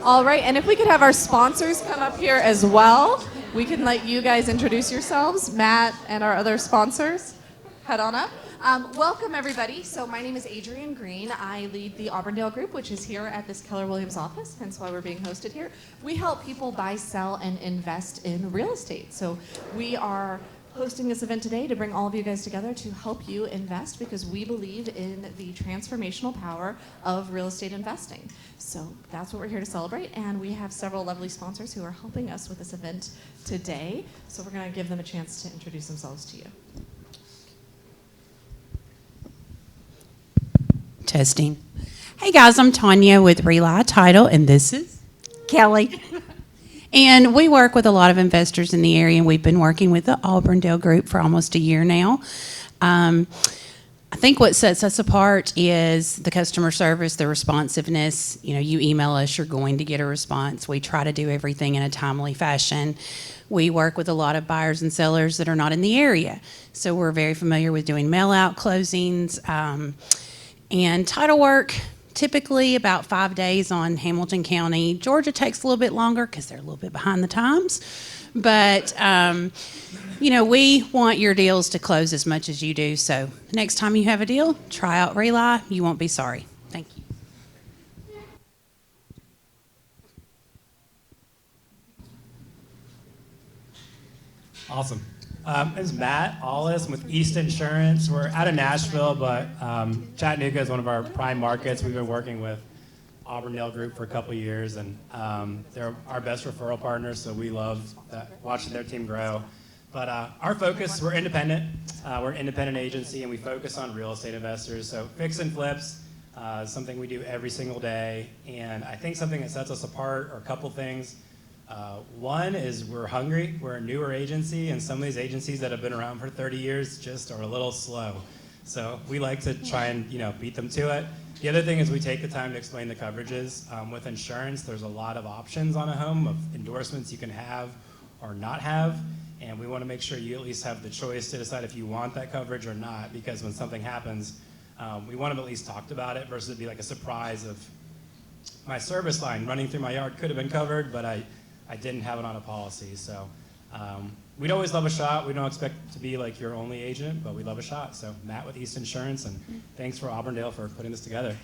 All right, and if we could have our sponsors come up here as well, we can let you guys introduce yourselves, Matt and our other sponsors. Head on up. Welcome, everybody. So my name is Adrienne Green. I lead the Auburndale group, which is here at this Keller Williams office, hence why we're being hosted here. We help people buy, sell, and invest in real estate. So we are hosting this event today to bring all of you guys together to help you invest because we believe in the transformational power of real estate investing. So that's what we're here to celebrate, and we have several lovely sponsors who are helping us with this event today. So we're going to give them a chance to introduce themselves to you. Testing. Hey guys, I'm Tanya with Reli Title, and this is Kelly. And we work with a lot of investors in the area, and we've been working with the Auburndale group for almost a year now. I think what sets us apart is the customer service, the responsiveness. You know, you email us, you're going to get a response. We try to do everything in a timely fashion. We work with a lot of buyers and sellers that are not in the area, so we're very familiar with doing mail-out closings and title work. Typically about 5 days on Hamilton County. Georgia takes a little bit longer because they're a little bit behind the times. But, you know, we want your deals to close as much as you do. So next time you have a deal, try out Reli. You won't be sorry. Thank you. Awesome. This is Matt Allis with East Insurance. We're out of Nashville, but Chattanooga is one of our prime markets. We've been working with Auburndale Group for a couple of years, and they're our best referral partners, so we love watching their team grow. But our focus, we're independent. We're an independent agency, and we focus on real estate investors. So fix and flips is something we do every single day, and I think something that sets us apart are a couple things. One is we're hungry. We're a newer agency, and some of these agencies that have been around for 30 years just are a little slow. So we like to try and beat them to it. The other thing is we take the time to explain the coverages. With insurance, there's a lot of options on a home of endorsements you can have or not have, and we want to make sure you at least have the choice to decide if you want that coverage or not, because when something happens, we want them at least talked about it versus it be like a surprise of my service line running through my yard could have been covered, but I didn't have it on a policy. So we'd always love a shot. We don't expect to be like your only agent, but we love a shot. So Matt with East Insurance, and thanks for Auburndale for putting this together.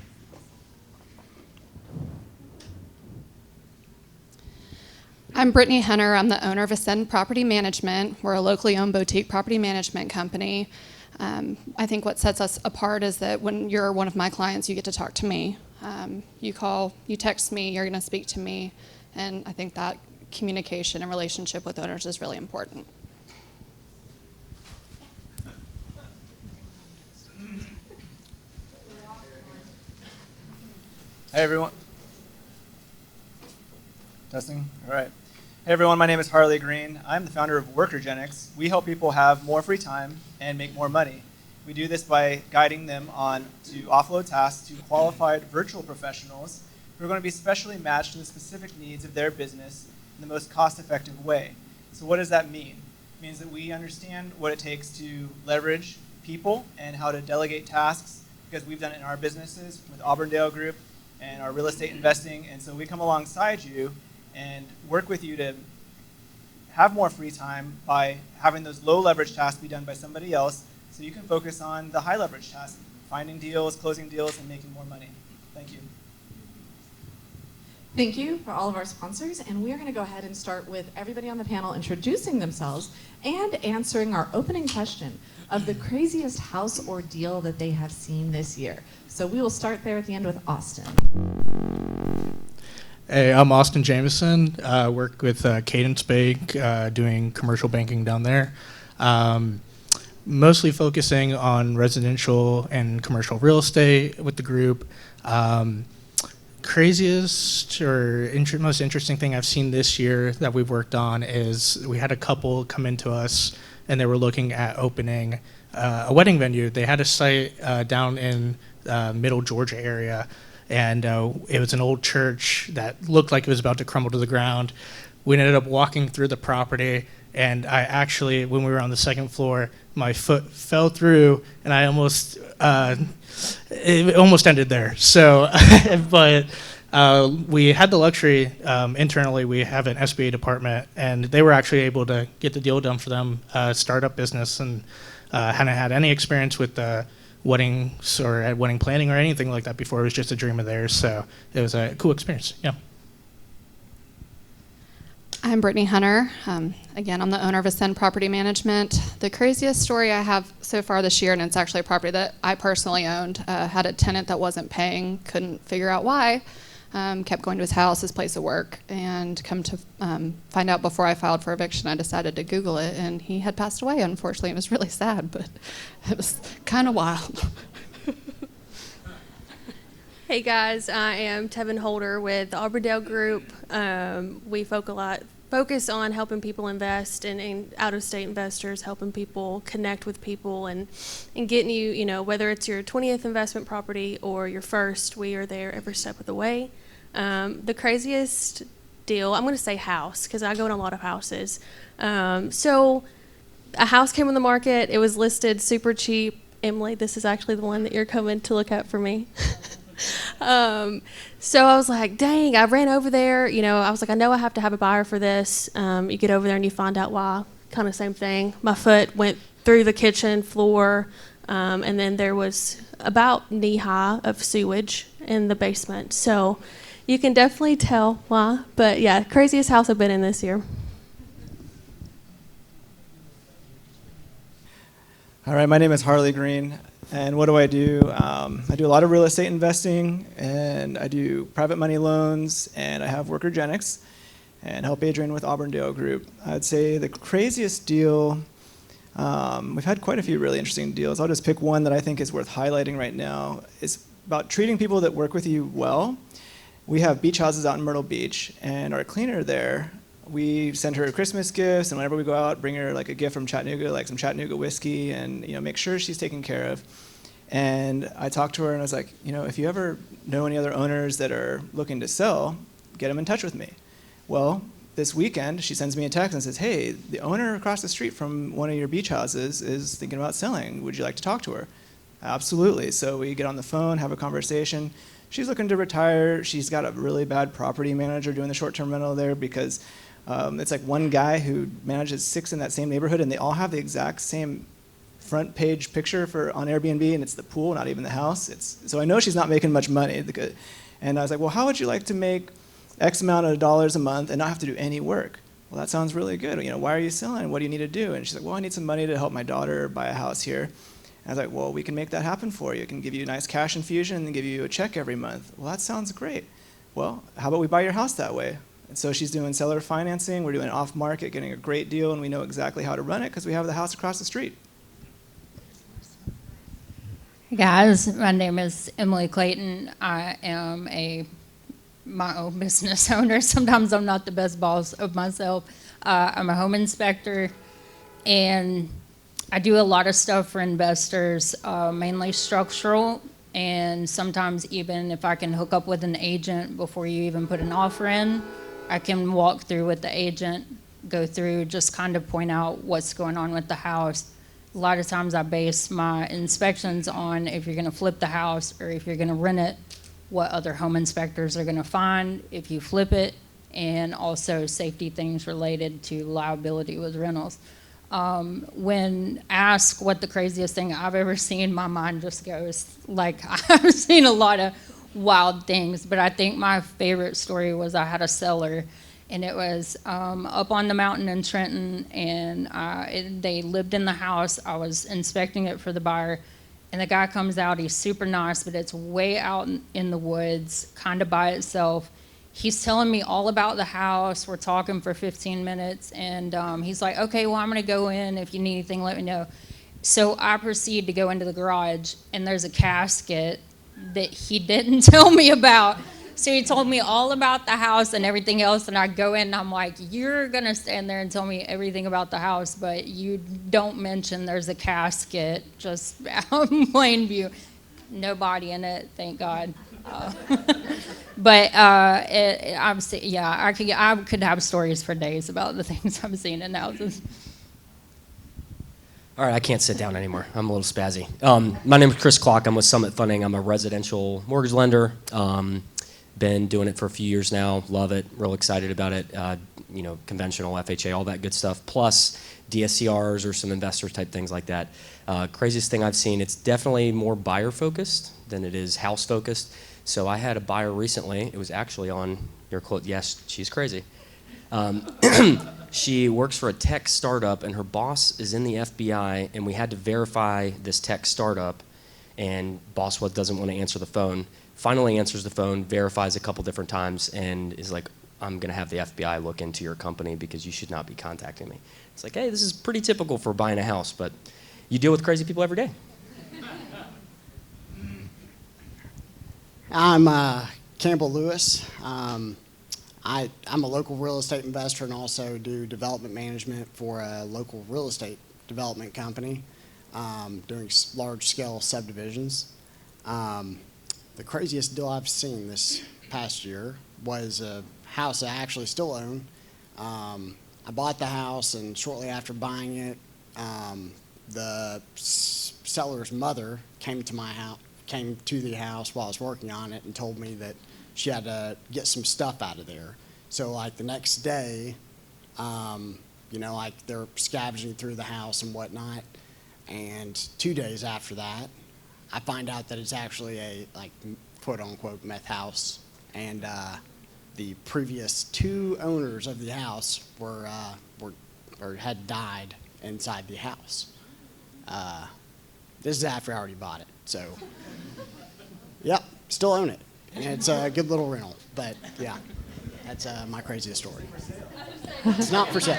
I'm Brittany Hunter. I'm the owner of Ascend Property Management. We're a locally owned boutique property management company. I think what sets us apart is that when you're one of my clients, you get to talk to me. You call, you text me, you're going to speak to me, and I think that communication and relationship with owners is really important. Hey everyone. Testing? All right. Hey everyone, my name is Harley Green. I'm the founder of Workergenix. We help people have more free time and make more money. We do this by guiding them on to offload tasks to qualified virtual professionals who are going to be specially matched to the specific needs of their business in the most cost-effective way. So what does that mean? It means that we understand what it takes to leverage people and how to delegate tasks, because we've done it in our businesses with Auburndale Group and our real estate investing. And so we come alongside you and work with you to have more free time by having those low leverage tasks be done by somebody else, so you can focus on the high leverage tasks, finding deals, closing deals, and making more money. Thank you. Thank you for all of our sponsors, and we are going to go ahead and start with everybody on the panel introducing themselves and answering our opening question of the craziest house or deal that they have seen this year. So we will start there at the end with Austin. Hey, I'm Austin Jameson. Work with Cadence Bank, doing commercial banking down there. Mostly focusing on residential and commercial real estate with the group. Craziest or most interesting thing I've seen this year that we've worked on is we had a couple come into us and they were looking at opening a wedding venue. They had a site down in middle Georgia area, and it was an old church that looked like it was about to crumble to the ground. We ended up walking through the property, and I actually, when we were on the second floor, my foot fell through, and I almost, it almost ended there. So, but We had the luxury internally. We have an SBA department, and they were actually able to get the deal done for them, startup business, and hadn't had any experience with weddings or wedding planning or anything like that before. It was just a dream of theirs, so it was a cool experience. Yeah. I'm Brittany Hunter. Again, I'm the owner of Ascend Property Management. The craziest story I have so far this year, and it's actually a property that I personally owned, had a tenant that wasn't paying, couldn't figure out why, kept going to his house, his place of work, and come to find out before I filed for eviction, I decided to Google it, and he had passed away, unfortunately. It was really sad, but it was kind of wild. Hey guys, I am Tevan Holder with the Auburndale Group. We focus on helping people invest and out-of-state investors, helping people connect with people and getting you, whether it's your 20th investment property or your first, we are there every step of the way. The craziest deal, I'm going to say house because I go in a lot of houses. So a house came on the market. It was listed super cheap. Emily, this is actually the one that you're coming to look at for me. So I was like, dang, I ran over there, I was like, I know I have to have a buyer for this. You get over there and you find out why, kind of same thing. My foot went through the kitchen floor, and then there was about knee high of sewage in the basement. So you can definitely tell why, but yeah, craziest house I've been in this year. All right, my name is Harley Green, and what do? I do a lot of real estate investing, and I do private money loans, and I have Workergenix, and help Adrienne with Auburndale Group. I'd say the craziest deal, we've had quite a few really interesting deals. I'll just pick one that I think is worth highlighting right now. It's about treating people that work with you well. We have beach houses out in Myrtle Beach, and our cleaner there, we send her Christmas gifts, and whenever we go out, bring her like a gift from Chattanooga, like some Chattanooga whiskey, and make sure she's taken care of. And I talked to her, and I was like, if you ever know any other owners that are looking to sell, get them in touch with me. Well, this weekend, she sends me a text and says, hey, the owner across the street from one of your beach houses is thinking about selling. Would you like to talk to her? Absolutely. So we get on the phone, have a conversation. She's looking to retire. She's got a really bad property manager doing the short-term rental there because it's like one guy who manages 6 in that same neighborhood, and they all have the exact same front page picture on Airbnb, and it's the pool, not even the house. So I know she's not making much money. And I was like, well, how would you like to make X amount of dollars a month and not have to do any work? Well, that sounds really good. Why are you selling? What do you need to do? And she's like, well, I need some money to help my daughter buy a house here. And I was like, well, we can make that happen for you. I can give you a nice cash infusion and then give you a check every month. Well, that sounds great. Well, how about we buy your house that way? And so she's doing seller financing. We're doing it off market, getting a great deal, and we know exactly how to run it because we have the house across the street. Hey guys, my name is Emily Clayton. I am my own business owner. Sometimes I'm not the best boss of myself. I'm a home inspector, and I do a lot of stuff for investors, mainly structural, and sometimes even if I can hook up with an agent before you even put an offer in, I can walk through with the agent, go through, just kind of point out what's going on with the house. A lot of times I base my inspections on if you're going to flip the house or if you're going to rent it, what other home inspectors are going to find if you flip it, and also safety things related to liability with rentals. When asked what the craziest thing I've ever seen, my mind just goes, like, I've seen a lot of wild things, but I think my favorite story was I had a seller, and it was up on the mountain in Trenton, and they lived in the house. I was inspecting it for the buyer, and the guy comes out. He's super nice, but it's way out in the woods, kind of by itself. He's telling me all about the house. We're talking for 15 minutes, and he's like, okay, well, I'm going to go in. If you need anything, let me know. So I proceed to go into the garage, and there's a casket that he didn't tell me about. So he told me all about the house and everything else, and I go in, and I'm like, you're going to stand there and tell me everything about the house, but you don't mention there's a casket just out in plain view. Nobody in it, thank God. But I could have stories for days about the things I've seen in houses. All right, I can't sit down anymore. I'm a little spazzy. My name is Kloc. I'm with Summit Funding. I'm a residential mortgage lender. Been doing it for a few years now. Love it. Real excited about it. Conventional, FHA, all that good stuff. Plus DSCRs or some investor type things like that. Craziest thing I've seen, it's definitely more buyer focused than it is house focused. So I had a buyer recently. It was actually on your quote. Yes, she's crazy. She works for a tech startup, and her boss is in the FBI, and we had to verify this tech startup, and boss doesn't want to answer the phone. Finally answers the phone, verifies a couple different times, and is like, I'm going to have the FBI look into your company because you should not be contacting me. It's like, hey, this is pretty typical for buying a house, but you deal with crazy people every day. I'm Campbell Lewis. I'm a local real estate investor and also do development management for a local real estate development company, doing large-scale subdivisions. The craziest deal I've seen this past year was a house I actually still own. I bought the house, and shortly after buying it, the seller's mother came to the house while I was working on it and told me that she had to get some stuff out of there. So like the next day, like they're scavenging through the house and whatnot. And 2 days after that, I find out that it's actually a quote unquote meth house. And the previous 2 owners of the house had died inside the house. This is after I already bought it. So, yep, still own it. And it's a good little rental, but yeah, that's my craziest story. It's not for sale.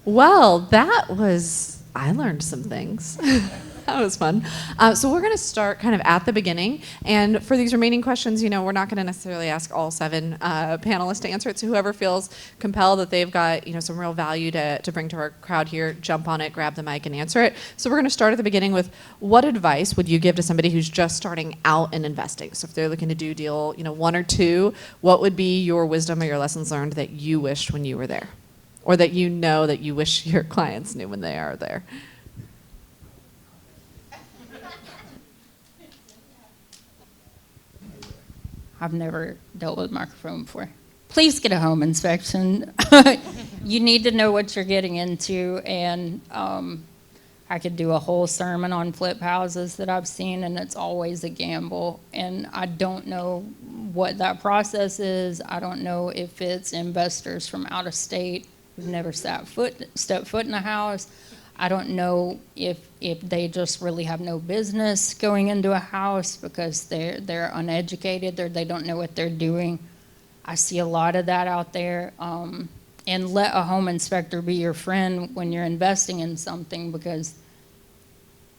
Well, I learned some things. That was fun. So we're going to start kind of at the beginning. And for these remaining questions, we're not going to necessarily ask all 7 panelists to answer it. So whoever feels compelled that they've got some real value to bring to our crowd here, jump on it, grab the mic, and answer it. So we're going to start at the beginning with, what advice would you give to somebody who's just starting out in investing? So if they're looking to do deal 1 or 2, what would be your wisdom or your lessons learned that you wished when you were there? Or that that you wish your clients knew when they are there? I've never dealt with a microphone before. Please get a home inspection. You need to know what you're getting into, and I could do a whole sermon on flip houses that I've seen, and it's always a gamble. And I don't know what that process is. I don't know if it's investors from out of state who've never stepped foot in a house. I don't know if they just really have no business going into a house because they're uneducated or they don't know what they're doing. I see a lot of that out there. And let a home inspector be your friend when you're investing in something, because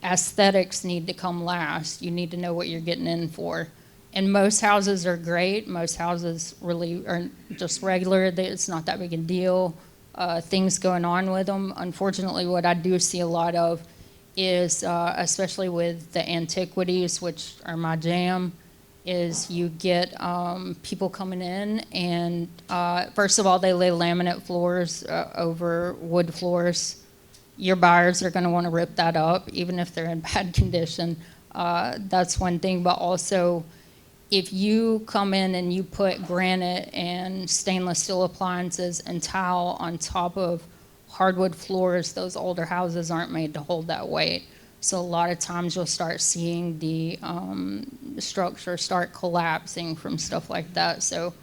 aesthetics need to come last. You need to know what you're getting in for. And most houses are great. Most houses really are just regular. It's not that big a deal. Things going on with them. Unfortunately, what I do see a lot of is, especially with the antiquities, which are my jam, is you get people coming in and first of all, they lay laminate floors over wood floors. Your buyers are going to want to rip that up, even if they're in bad condition. That's one thing, but also if you come in and you put granite and stainless steel appliances and tile on top of hardwood floors, those older houses aren't made to hold that weight. So a lot of times you'll start seeing the structure start collapsing from stuff like that. So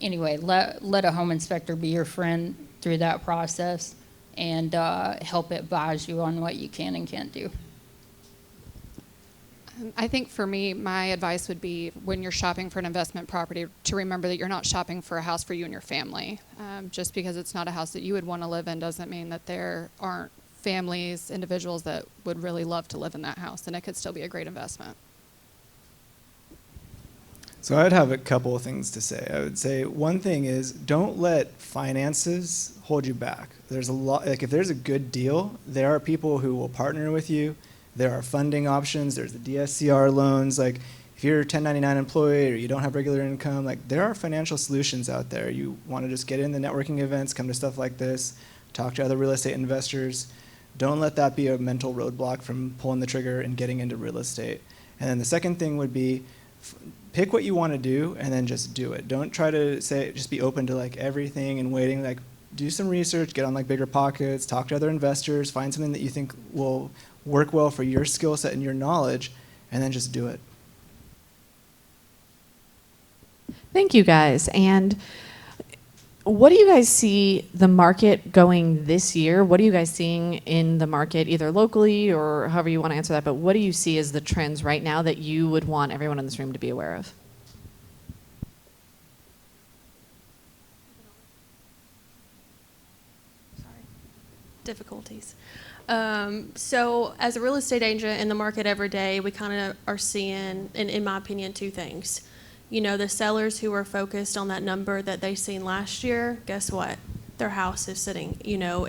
anyway, let a home inspector be your friend through that process and help advise you on what you can and can't do. I think for me, my advice would be when you're shopping for an investment property to remember that you're not shopping for a house for you and your family. Just because it's not a house that you would want to live in doesn't mean that there aren't families, individuals that would really love to live in that house, and it could still be a great investment. So I'd have a couple of things to say. I would say one thing is don't let finances hold you back. There's a lot, like if there's a good deal, there are people who will partner with you. There are funding options. There's the DSCR loans. Like if you're a 1099 employee or you don't have regular income, like there are financial solutions out there. You want to just get in the networking events, come to stuff like this, talk to other real estate investors. Don't let that be a mental roadblock from pulling the trigger and getting into real estate. And then the second thing would be pick what you want to do and then just do it. Don't try to just be open to like everything and waiting. Like, do some research, get on like Bigger Pockets, talk to other investors, find something that you think will work well for your skill set and your knowledge, and then just do it. Thank you, guys. And what do you guys see the market going this year? What are you guys seeing in the market, either locally or however you want to answer that, but what do you see as the trends right now that you would want everyone in this room to be aware of? Difficulties. So as a real estate agent in the market every day, we kind of are seeing, in my opinion, two things. You know, the sellers who are focused on that number that they seen last year, guess what? Their house is sitting, you know,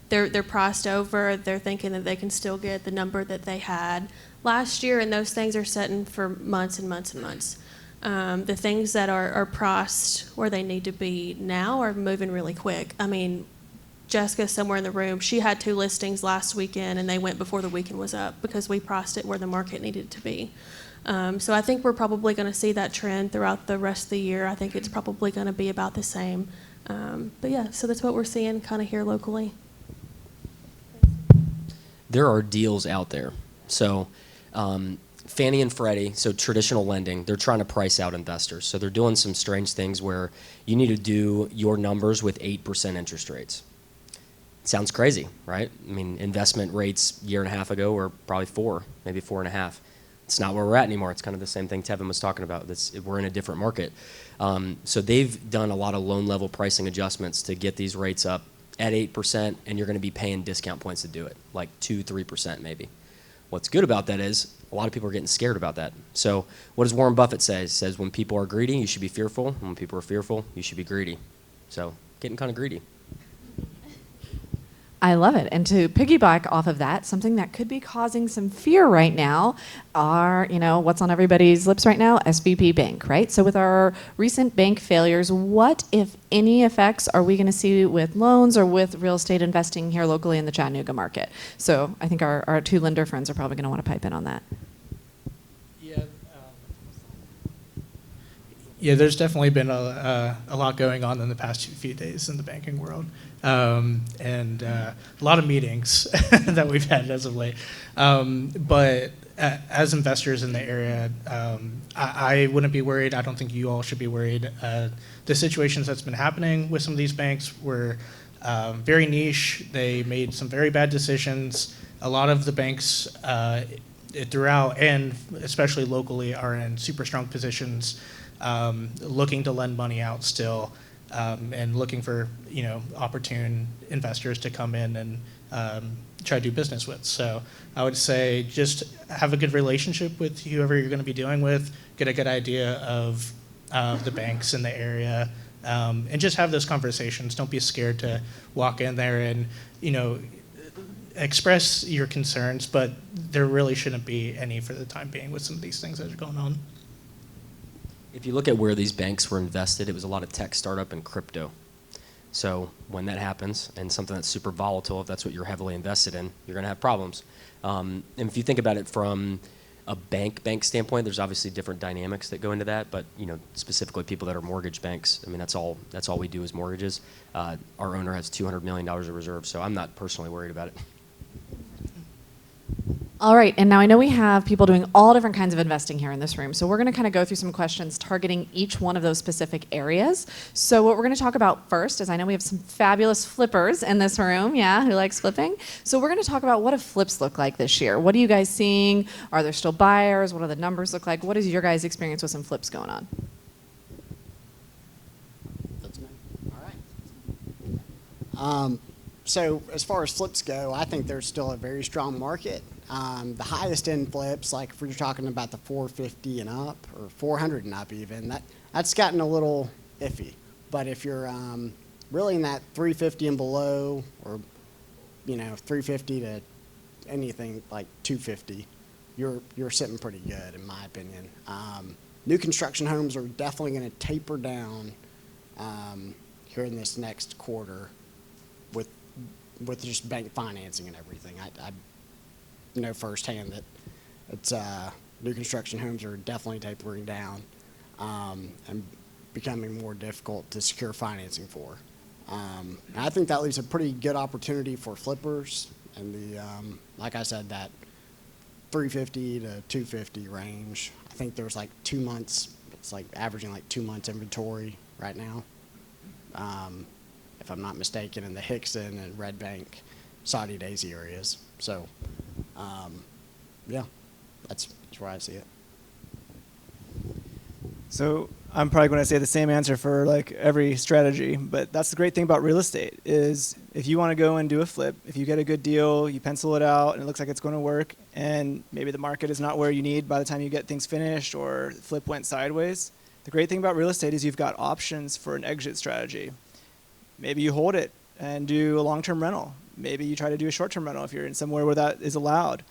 they're priced over, they're thinking that they can still get the number that they had last year, and those things are setting for months and months and months. The things that are priced where they need to be now are moving really quick. I mean, Jessica, somewhere in the room, she had 2 listings last weekend, and they went before the weekend was up because we priced it where the market needed it to be. So I think we're probably going to see that trend throughout the rest of the year. I think it's probably going to be about the same. But yeah, so that's what we're seeing kind of here locally. There are deals out there. So Fannie and Freddie, so traditional lending, they're trying to price out investors. So they're doing some strange things where you need to do your numbers with 8% interest rates. Sounds crazy, right? I mean, investment rates a year and a half ago were probably 4, maybe 4.5. It's not where we're at anymore. It's kind of the same thing Tevan was talking about. We're in a different market. So they've done a lot of loan level pricing adjustments to get these rates up at 8%, and you're going to be paying discount points to do it, like 2-3% maybe. What's good about that is a lot of people are getting scared about that. So what does Warren Buffett say? He says when people are greedy, you should be fearful. When people are fearful, you should be greedy. So getting kind of greedy. I love it. And to piggyback off of that, something that could be causing some fear right now are, you know, what's on everybody's lips right now? SVB Bank, right? So with our recent bank failures, what, if any, effects are we going to see with loans or with real estate investing here locally in the Chattanooga market? So I think our 2 lender friends are probably going to want to pipe in on that. Yeah, there's definitely been a lot going on in the past few days in the banking world, and a lot of meetings that we've had as of late. But as investors in the area, I wouldn't be worried. I don't think you all should be worried. The situations that's been happening with some of these banks were very niche. They made some very bad decisions. A lot of the banks throughout, and especially locally, are in super strong positions. Looking to lend money out still, and looking for, you know, opportune investors to come in and try to do business with. So I would say just have a good relationship with whoever you're going to be dealing with, get a good idea of the banks in the area, and just have those conversations. Don't be scared to walk in there and, you know, express your concerns, but there really shouldn't be any for the time being with some of these things that are going on. If you look at where these banks were invested, it was a lot of tech startup and crypto. So when that happens, and something that's super volatile, if that's what you're heavily invested in, you're going to have problems. And if you think about it from a bank standpoint, there's obviously different dynamics that go into that. But, you know, specifically people that are mortgage banks, I mean, that's all we do is mortgages. Our owner has $200 million of reserves, so I'm not personally worried about it. All right, and now I know we have people doing all different kinds of investing here in this room, so we're going to kind of go through some questions targeting each one of those specific areas. So what we're going to talk about first is, I know we have some fabulous flippers in this room, yeah, who likes flipping. So we're going to talk about what do flips look like this year? What are you guys seeing? Are there still buyers? What do the numbers look like? What is your guys' experience with some flips going on? That's me. All right. So as far as flips go, I think there's still a very strong market. The highest end flips, like if we're talking about the 450 and up, or 400 and up even, that's gotten a little iffy. But if you're really in that 350 and below, or, you know, 350 to anything like 250, you're sitting pretty good, in my opinion. New construction homes are definitely going to taper down here in this next quarter with just bank financing and everything. I know firsthand that new construction homes are definitely tapering down and becoming more difficult to secure financing for. And I think that leaves a pretty good opportunity for flippers and the, like I said, that 350 to 250 range. I think there's like 2 months, it's like averaging like 2 months inventory right now. If I'm not mistaken, in the Hickson and Red Bank, Saudi Daisy areas. So, yeah, that's where I see it. So I'm probably going to say the same answer for like every strategy, but that's the great thing about real estate is if you want to go and do a flip, if you get a good deal, you pencil it out and it looks like it's going to work, and maybe the market is not where you need by the time you get things finished or the flip went sideways. The great thing about real estate is you've got options for an exit strategy. Maybe you hold it and do a long-term rental. Maybe you try to do a short-term rental if you're in somewhere where that is allowed.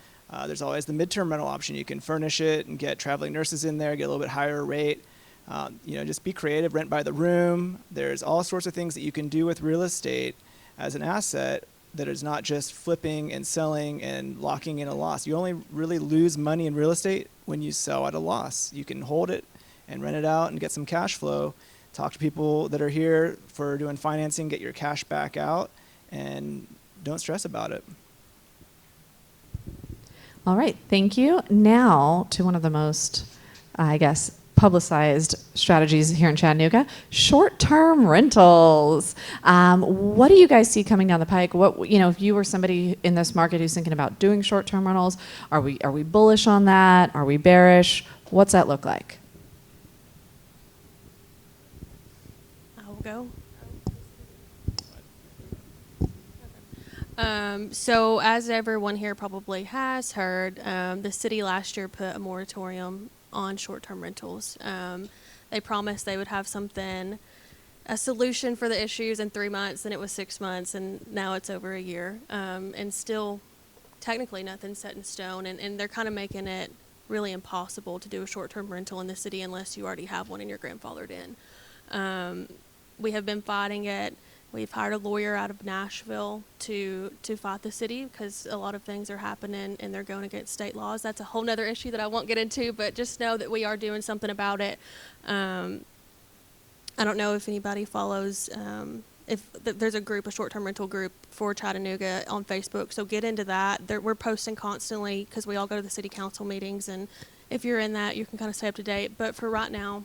There's always the midterm rental option. You can furnish it and get traveling nurses in there, get a little bit higher rate. Just be creative, rent by the room. There's all sorts of things that you can do with real estate as an asset that is not just flipping and selling and locking in a loss. You only really lose money in real estate when you sell at a loss. You can hold it and rent it out and get some cash flow. Talk to people that are here for doing financing, get your cash back out, and don't stress about it. All right, thank you. Now to one of the most, I guess, publicized strategies here in Chattanooga, short-term rentals. What do you guys see coming down the pike? If you were somebody in this market who's thinking about doing short-term rentals, are we bullish on that? Are we bearish? What's that look like? I'll go. So as everyone here probably has heard, the city last year put a moratorium on short-term rentals. They promised they would have a solution for the issues in 3 months, and it was 6 months, and now it's over a year. And still, technically, nothing's set in stone, and they're kind of making it really impossible to do a short-term rental in the city unless you already have one and you're grandfathered in. We have been fighting it. We've hired a lawyer out of Nashville to fight the city because a lot of things are happening and they're going against state laws. That's a whole nother issue that I won't get into, but just know that we are doing something about it. I don't know if anybody follows, there's a short-term rental group for Chattanooga on Facebook, so get into that. We're posting constantly because we all go to the city council meetings, and if you're in that, you can kind of stay up to date. But for right now,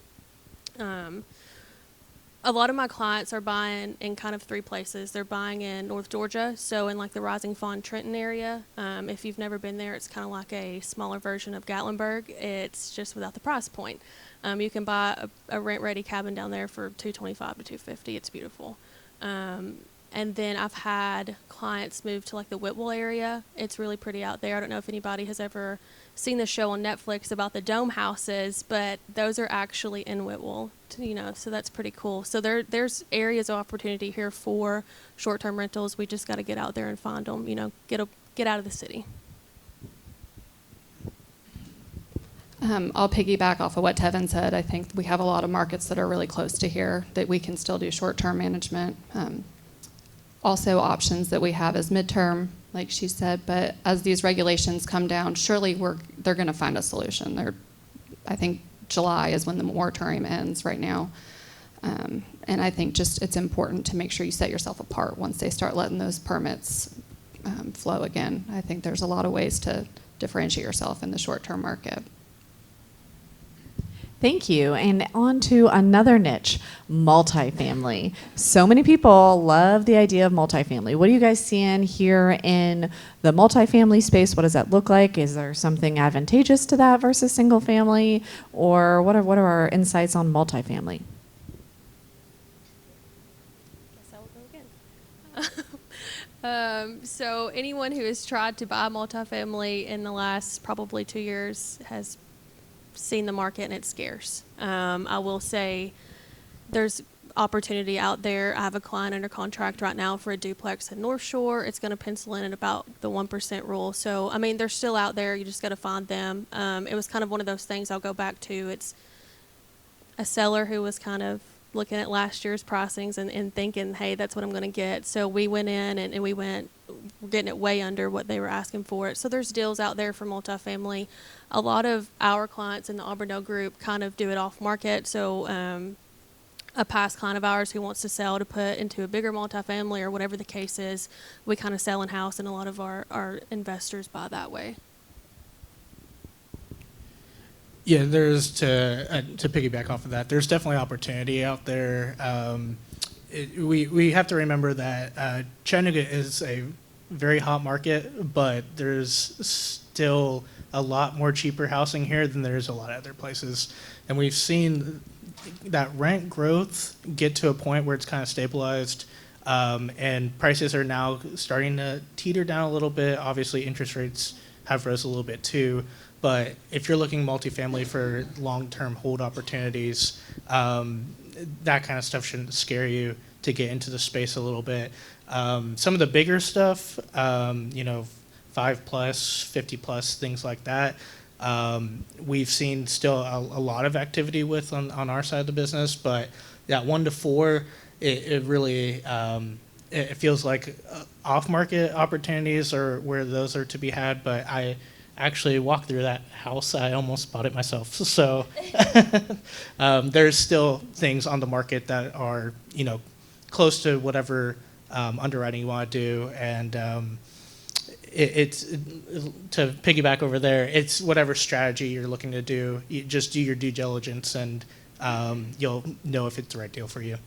a lot of my clients are buying in kind of 3 places. They're buying in North Georgia, so in like the Rising Fawn Trenton area. If you've never been there, it's kind of like a smaller version of Gatlinburg. It's just without the price point. You can buy a rent-ready cabin down there for $225 to $250. It's beautiful. And then I've had clients move to like the Whitwell area. It's really pretty out there. I don't know if anybody has ever seen the show on Netflix about the dome houses, but those are actually in Whitwell, so that's pretty cool. So there's areas of opportunity here for short-term rentals. We just got to get out there and find them, get out of the city. I'll piggyback off of what Tevan said. I think we have a lot of markets that are really close to here that we can still do short-term management. Also options that we have is midterm, like she said, but as these regulations come down, surely they're going to find a solution. I think July is when the moratorium ends right now. And I think just it's important to make sure you set yourself apart once they start letting those permits flow again. I think there's a lot of ways to differentiate yourself in the short-term market. Thank you. And on to another niche, multifamily. So many people love the idea of multifamily. What are you guys seeing here in the multifamily space? What does that look like? Is there something advantageous to that versus single family? Or what are our insights on multifamily? Guess I will go again. So anyone who has tried to buy multifamily in the last probably 2 years has seen the market, and it's scarce. I will say there's opportunity out there. I have a client under contract right now for a duplex in North Shore. It's going to pencil in at about the 1% rule. So, they're still out there. You just got to find them. It was kind of one of those things I'll go back to. It's a seller who was kind of looking at last year's pricings and thinking, hey, that's what I'm going to get. So we went in and we went were getting it way under what they were asking for it. So there's deals out there for multifamily. A lot of our clients in the Auburndale group kind of do it off market. So a past client of ours who wants to sell to put into a bigger multifamily or whatever the case is, we kind of sell in-house, and a lot of our investors buy that way. Yeah, there's to piggyback off of that. There's definitely opportunity out there. We have to remember that Chattanooga is a very hot market, but there's still a lot more cheaper housing here than there's a lot of other places, and we've seen that rent growth get to a point where it's kind of stabilized, and prices are now starting to teeter down a little bit. Obviously, interest rates have rose a little bit too. But if you're looking multifamily for long-term hold opportunities, that kind of stuff shouldn't scare you to get into the space a little bit. Some of the bigger stuff, 5+, 50+, things like that, we've seen still a lot of activity with on our side of the business. But that 1 to 4, it really it feels like off-market opportunities are where those are to be had. But I actually walked through that house. I almost bought it myself. So there's still things on the market that are, close to whatever underwriting you want to do. And it's to piggyback over there, it's whatever strategy you're looking to do. You just do your due diligence, and you'll know if it's the right deal for you.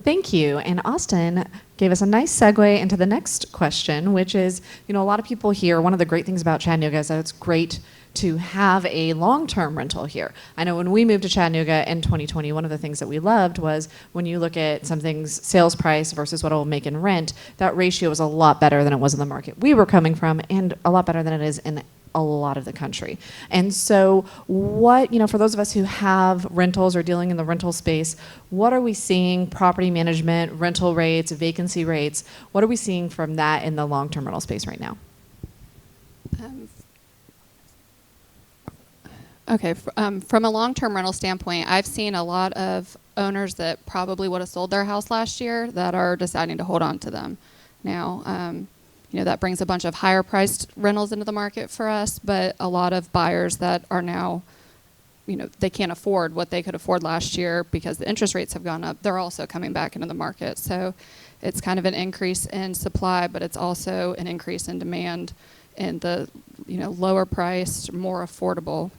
Thank you. And Austin gave us a nice segue into the next question, which is, a lot of people here, one of the great things about Chattanooga is that it's great to have a long-term rental here. I know when we moved to Chattanooga in 2020, one of the things that we loved was when you look at something's sales price versus what it will make in rent, that ratio is a lot better than it was in the market we were coming from, and a lot better than it is in a lot of the country. And so what, for those of us who have rentals or dealing in the rental space, what are we seeing, property management, rental rates, vacancy rates, what are we seeing from that in the long-term rental space right now? From a long-term rental standpoint, I've seen a lot of owners that probably would have sold their house last year that are deciding to hold on to them now. That brings a bunch of higher priced rentals into the market for us, but a lot of buyers that are now, they can't afford what they could afford last year because the interest rates have gone up. They're also coming back into the market. So it's kind of an increase in supply, but it's also an increase in demand in the, lower priced, more affordable.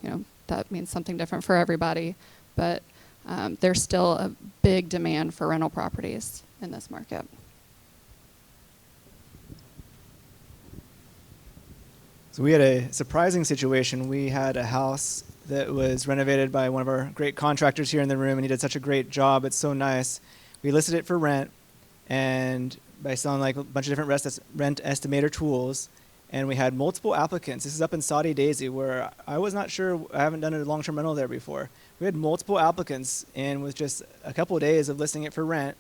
That means something different for everybody, but there's still a big demand for rental properties in this market. So we had a surprising situation. We had a house that was renovated by one of our great contractors here in the room, and he did such a great job. It's so nice. We listed it for rent, and based on like a bunch of different rent estimator tools, and we had multiple applicants. This is up in Saudi Daisy, where I was not sure. I haven't done a long-term rental there before. We had multiple applicants, and with just a couple of days of listing it for rent,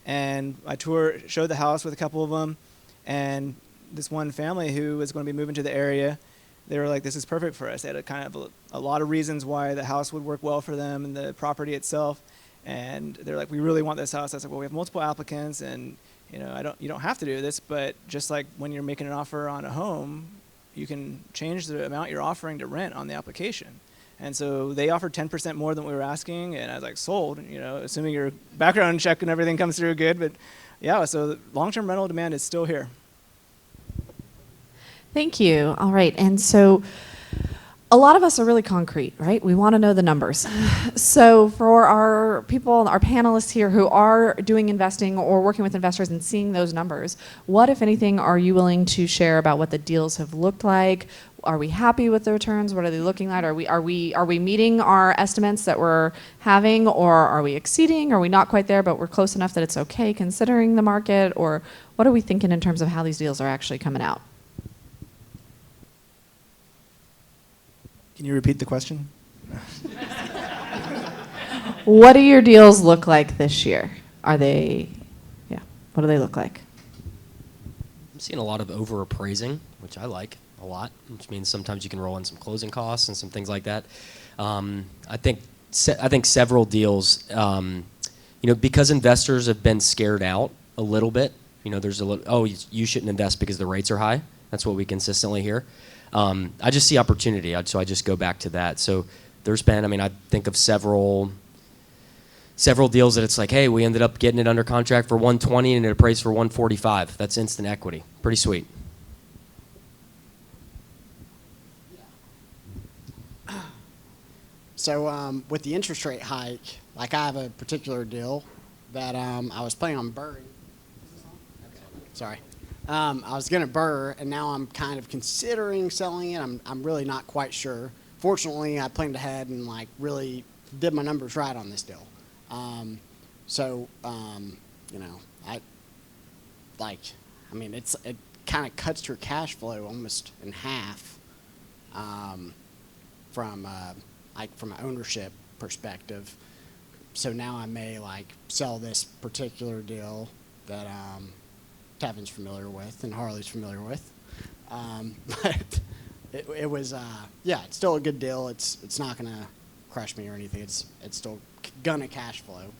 and I showed the house with a couple of them, and this one family who was going to be moving to the area, they were like, this is perfect for us. They had a lot of reasons why the house would work well for them and the property itself. And they're like, we really want this house. I was like, well, we have multiple applicants, and you don't have to do this, but just like when you're making an offer on a home, you can change the amount you're offering to rent on the application. And so they offered 10% more than we were asking, and I was like, sold, assuming your background check and everything comes through good. But yeah, so the long-term rental demand is still here. Thank you. All right. And so a lot of us are really concrete, right? We want to know the numbers. So for our people, our panelists here who are doing investing or working with investors and seeing those numbers, what, if anything, are you willing to share about what the deals have looked like? Are we happy with the returns? What are they looking like? Are we meeting our estimates that we're having, or are we exceeding? Are we not quite there, but we're close enough that it's okay considering the market? Or what are we thinking in terms of how these deals are actually coming out? Can you repeat the question? What do your deals look like this year? What do they look like? I'm seeing a lot of overappraising, which I like a lot, which means sometimes you can roll in some closing costs and some things like that. I think several deals, because investors have been scared out a little bit There's a little, oh, you shouldn't invest because the rates are high. That's what we consistently hear. I just see opportunity, so I just go back to that. So there's been, I think of several deals that it's like, hey, we ended up getting it under contract for 120 and it appraised for 145. That's instant equity. Pretty sweet. So with the interest rate hike, like I have a particular deal that I was planning on burring. Sorry. I was going to burr, and now I'm kind of considering selling it. I'm really not quite sure. Fortunately, I planned ahead and really did my numbers right on this deal. It kind of cuts your cash flow almost in half from an ownership perspective. So now I may sell this particular deal that Tevan's familiar with and Harley's familiar with, but it was it's still a good deal. It's not gonna crush me or anything. It's still gonna cash flow.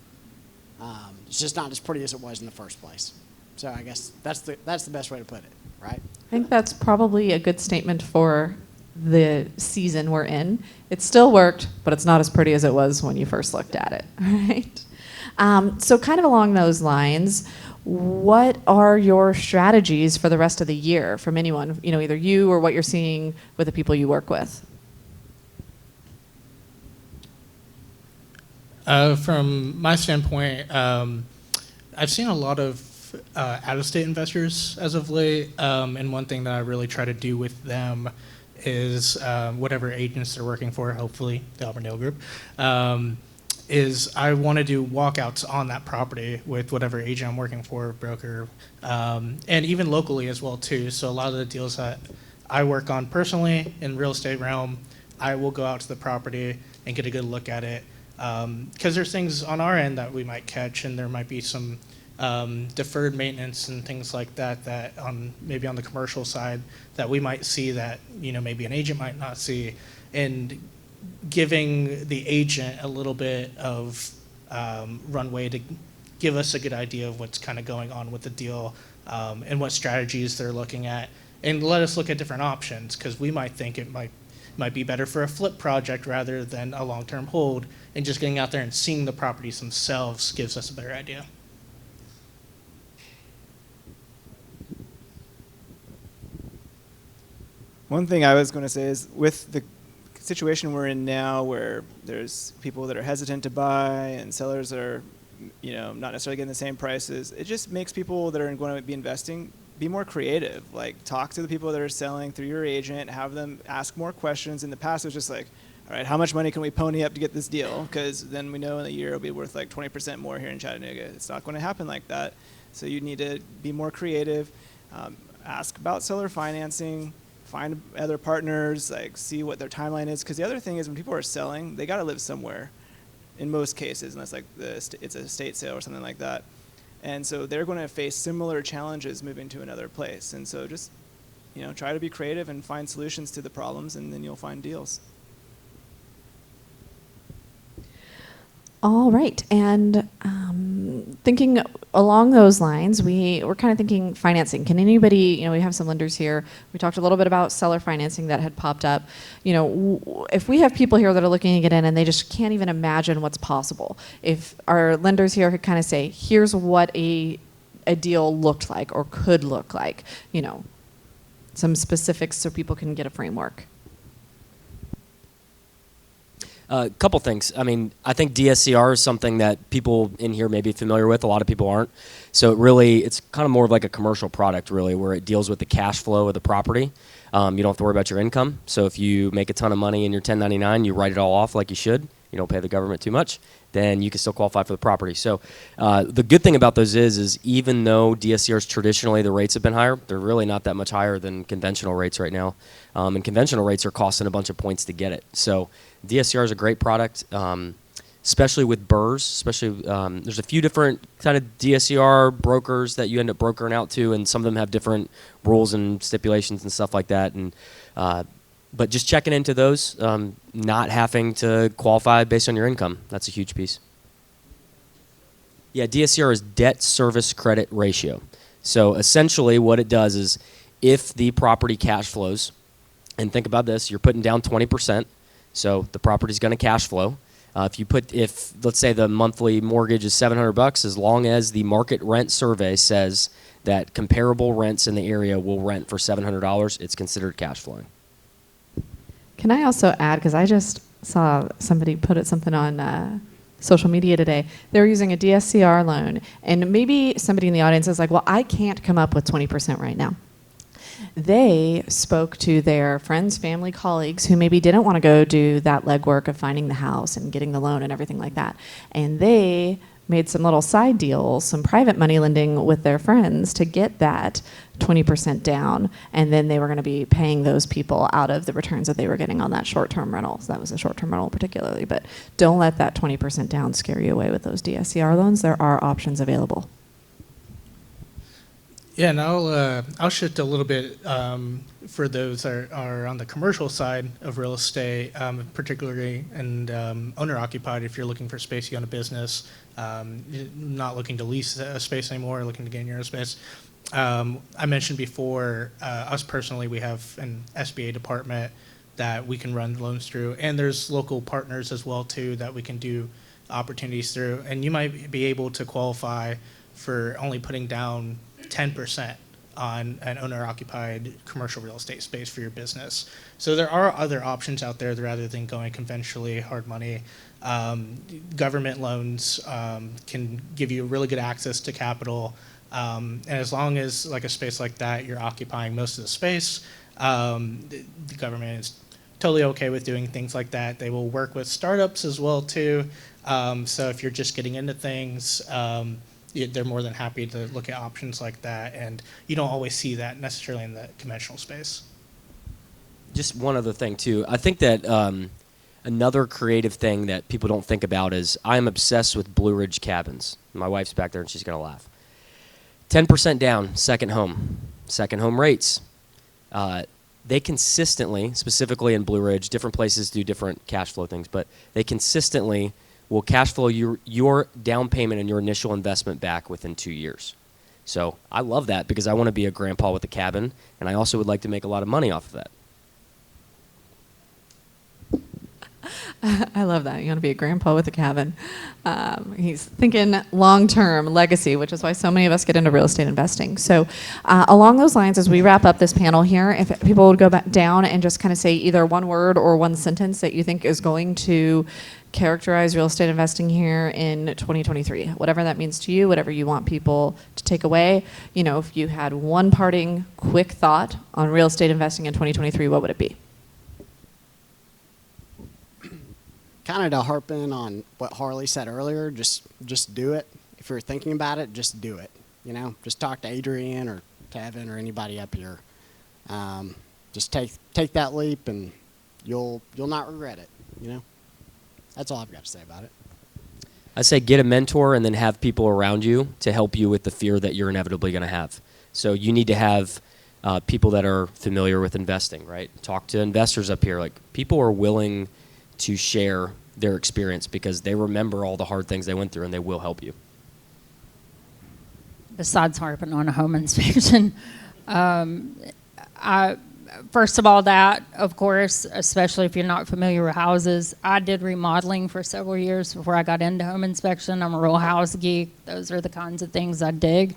It's just not as pretty as it was in the first place. So I guess that's the best way to put it, right? I think that's probably a good statement for the season we're in. It still worked, but it's not as pretty as it was when you first looked at it, right? So kind of along those lines, what are your strategies for the rest of the year from anyone, either you or what you're seeing with the people you work with? From my standpoint, I've seen a lot of out-of-state investors as of late, and one thing that I really try to do with them is whatever agents they're working for, hopefully the Auburndale group, is I want to do walkouts on that property with whatever agent I'm working for, broker, and even locally as well too. So a lot of the deals that I work on personally in real estate realm, I will go out to the property and get a good look at it, because there's things on our end that we might catch, and there might be some deferred maintenance and things like that maybe on the commercial side that we might see that maybe an agent might not see, and giving the agent a little bit of runway to give us a good idea of what's kind of going on with the deal, and what strategies they're looking at, and let us look at different options, because we might think it might be better for a flip project rather than a long-term hold, and just getting out there and seeing the properties themselves gives us a better idea. One thing I was going to say is with the situation we're in now, where there's people that are hesitant to buy and sellers are, not necessarily getting the same prices, it just makes people that are going to be investing be more creative. Talk to the people that are selling through your agent, have them ask more questions. In the past, it was just all right, how much money can we pony up to get this deal? Because then we know in a year it'll be worth 20% more here in Chattanooga. It's not going to happen like that. So you need to be more creative, ask about seller financing, find other partners, see what their timeline is. Because the other thing is, when people are selling, they got to live somewhere in most cases, unless it's a estate sale or something like that. And so they're going to face similar challenges moving to another place. And so just, try to be creative and find solutions to the problems, and then you'll find deals. All right, and thinking along those lines, we're kind of thinking financing. Can anybody, we have some lenders here. We talked a little bit about seller financing that had popped up. If we have people here that are looking to get in and they just can't even imagine what's possible, if our lenders here could kind of say, here's what a deal looked like or could look like, some specifics so people can get a framework. A couple things. I think DSCR is something that people in here may be familiar with. A lot of people aren't. So it's kind of more of like a commercial product, really, where it deals with the cash flow of the property. You don't have to worry about your income. So if you make a ton of money in your 1099, you write it all off like you should. You don't pay the government too much, then you can still qualify for the property. So the good thing about those is even though DSCRs traditionally the rates have been higher, they're really not that much higher than conventional rates right now. And conventional rates are costing a bunch of points to get it. So DSCR is a great product, especially with BRRRRs. Especially there's a few different kind of DSCR brokers that you end up brokering out to, and some of them have different rules and stipulations and stuff like that. And but just checking into those, not having to qualify based on your income, that's a huge piece. Yeah, DSCR is debt service credit ratio. So essentially what it does is if the property cash flows, and think about this, you're putting down 20%, so the property's going to cash flow. If let's say the monthly mortgage is $700, as long as the market rent survey says that comparable rents in the area will rent for $700, it's considered cash flowing. Can I also add, because I just saw somebody put something on social media today. They were using a DSCR loan, and maybe somebody in the audience is like, well, I can't come up with 20% right now. They spoke to their friends, family, colleagues who maybe didn't want to go do that legwork of finding the house and getting the loan and everything like that. And they made some little side deals, some private money lending with their friends to get that 20% down. And then they were going to be paying those people out of the returns that they were getting on that short-term rental. So that was a short-term rental particularly. But don't let that 20% down scare you away with those DSCR loans. There are options available. Yeah, and I'll shift a little bit for those that are on the commercial side of real estate, particularly and owner-occupied. If you're looking for space, you own a business, not looking to lease a space anymore, looking to gain your own space. I mentioned before, us personally, we have an SBA department that we can run loans through, and there's local partners as well too that we can do opportunities through. And you might be able to qualify for only putting down 10% on an owner-occupied commercial real estate space for your business. So there are other options out there rather than going conventionally hard money. Government loans can give you really good access to capital. And as long as like a space like that, you're occupying most of the space, the government is totally okay with doing things like that. They will work with startups as well too. So if you're just getting into things, they're more than happy to look at options like that, and you don't always see that necessarily in the conventional space. Just one other thing too. I think that another creative thing that people don't think about is I'm obsessed with Blue Ridge cabins. My wife's back there and she's gonna laugh. 10% down, second home rates. They consistently, specifically in Blue Ridge, different places do different cash flow things, but they consistently will cash flow your down payment and your initial investment back within 2 years. So I love that because I want to be a grandpa with a cabin, and I also would like to make a lot of money off of that. I love that. You want to be a grandpa with a cabin. He's thinking long-term legacy, which is why so many of us get into real estate investing. So along those lines, as we wrap up this panel here, if people would go back down and just kind of say either one word or one sentence that you think is going to characterize real estate investing here in 2023, whatever that means to you, whatever you want people to take away. You know, if you had one parting quick thought on real estate investing in 2023, what would it be? Kind of to harp in on what Harley said earlier, just do it. If you're thinking about it, just do it. You know, just talk to Adrienne or Tevan or anybody up here. Just take that leap, and you'll not regret it. You know, that's all I've got to say about it. I say get a mentor and then have people around you to help you with the fear that you're inevitably going to have. So you need to have people that are familiar with investing, right? Talk to investors up here. Like, people are willing to share their experience because they remember all the hard things they went through, and they will help you. Besides harping on a home inspection, first of all, that, of course, especially if you're not familiar with houses, I did remodeling for several years before I got into home inspection. I'm a real house geek. Those are the kinds of things I dig.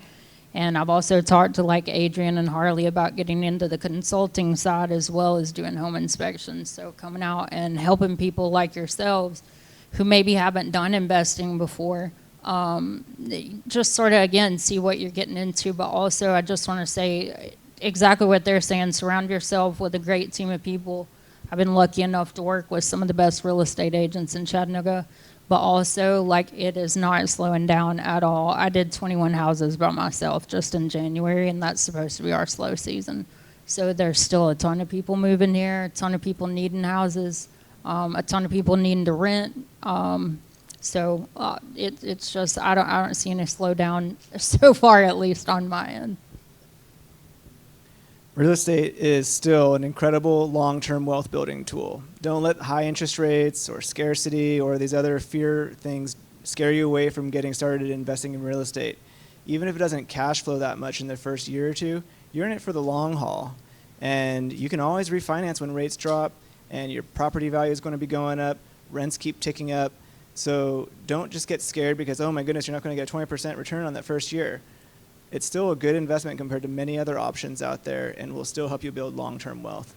And I've also talked to like Adrienne and Harley about getting into the consulting side as well as doing home inspections. So coming out and helping people like yourselves who maybe haven't done investing before, just sort of, again, see what you're getting into. But also I just want to say exactly what they're saying. Surround yourself with a great team of people. I've been lucky enough to work with some of the best real estate agents in Chattanooga. But also, like, it is not slowing down at all. I did 21 houses by myself just in January, and that's supposed to be our slow season. So there's still a ton of people moving here, a ton of people needing houses, a ton of people needing to rent. So it's just, I don't see any slowdown so far, at least on my end. Real estate is still an incredible long-term wealth building tool. Don't let high interest rates or scarcity or these other fear things scare you away from getting started investing in real estate. even if it doesn't cash flow that much in the first year or two, you're in it for the long haul. And you can always refinance when rates drop and your property value is going to be going up, rents keep ticking up. So don't just get scared because, oh my goodness, you're not going to get a 20% return on that first year. It's still a good investment compared to many other options out there and will still help you build long-term wealth.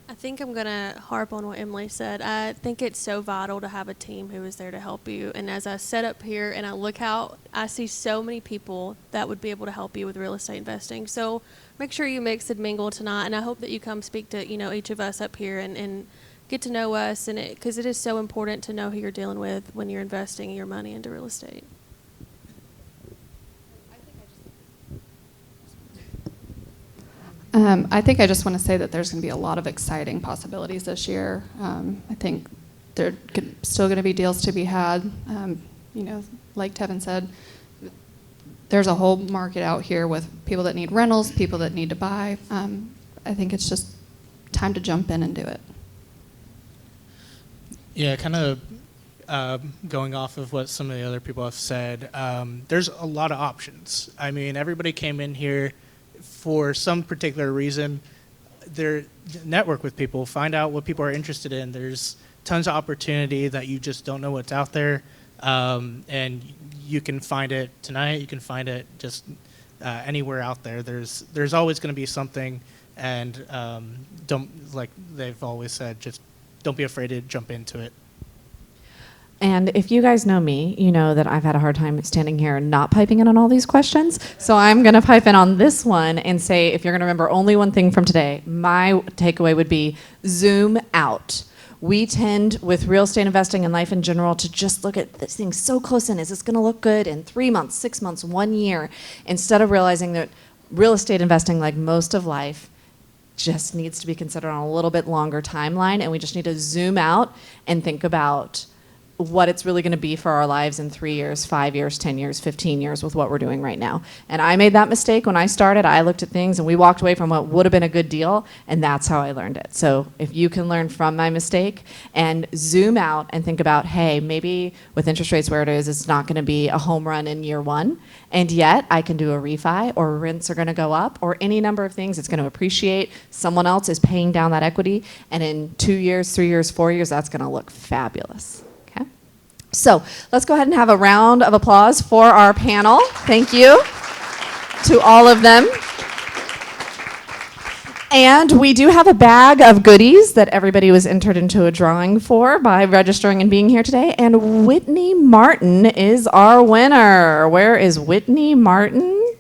I think I'm going to harp on what Emily said. I think it's so vital to have a team who is there to help you. And as I sit up here and I look out, I see so many people that would be able to help you with real estate investing. So make sure you mix and mingle tonight. And I hope that you come speak to, each of us up here and get to know us. And because it is so important to know who you're dealing with when you're investing your money into real estate. I think I just want to say that there's going to be a lot of exciting possibilities this year. I think there are still going to be deals to be had. Like Tevan said, there's a whole market out here with people that need rentals, people that need to buy. I think it's just time to jump in and do it. Yeah, kind of going off of what some of the other people have said, there's a lot of options. I mean, everybody came in here for some particular reason. Network with people, find out what people are interested in. There's tons of opportunity that you just don't know what's out there, and you can find it tonight. You can find it just anywhere out there. There's always going to be something, and don't, like they've always said, just don't be afraid to jump into it. And if you guys know me, you know that I've had a hard time standing here and not piping in on all these questions. So I'm going to pipe in on this one and say, if you're going to remember only one thing from today, my takeaway would be zoom out. We tend, with real estate investing and life in general, to just look at this thing so close in. Is this going to look good in 3 months, 6 months, 1 year? Instead of realizing that real estate investing, like most of life, just needs to be considered on a little bit longer timeline. And we just need to zoom out and think about what it's really going to be for our lives in 3 years, 5 years, 10 years, 15 years with what we're doing right now. And I made that mistake when I started. I looked at things and we walked away from what would have been a good deal, and that's how I learned it. So if you can learn from my mistake and zoom out and think about, hey, maybe with interest rates where it is, it's not going to be a home run in year one, and yet I can do a refi, or rents are going to go up, or any number of things. It's going to appreciate. Someone else is paying down that equity, and in 2 years, 3 years, 4 years, that's going to look fabulous. So let's go ahead and have a round of applause for our panel. Thank you to all of them. And we do have a bag of goodies that everybody was entered into a drawing for by registering and being here today. And Whitney Martin is our winner. Where is Whitney Martin?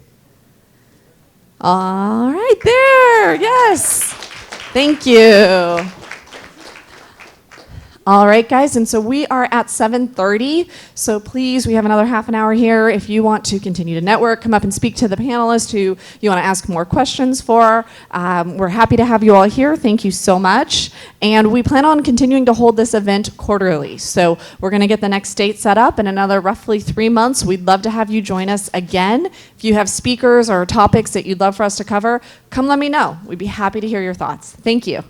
All right, there. Yes. Thank you. All right, guys, and so we are at 7:30, so please, we have another half an hour here. If you want to continue to network, come up and speak to the panelists who you want to ask more questions for. We're happy to have you all here. Thank you so much. And we plan on continuing to hold this event quarterly. So we're going to get the next date set up in another roughly 3 months. We'd love to have you join us again. If you have speakers or topics that you'd love for us to cover, come let me know. We'd be happy to hear your thoughts. Thank you.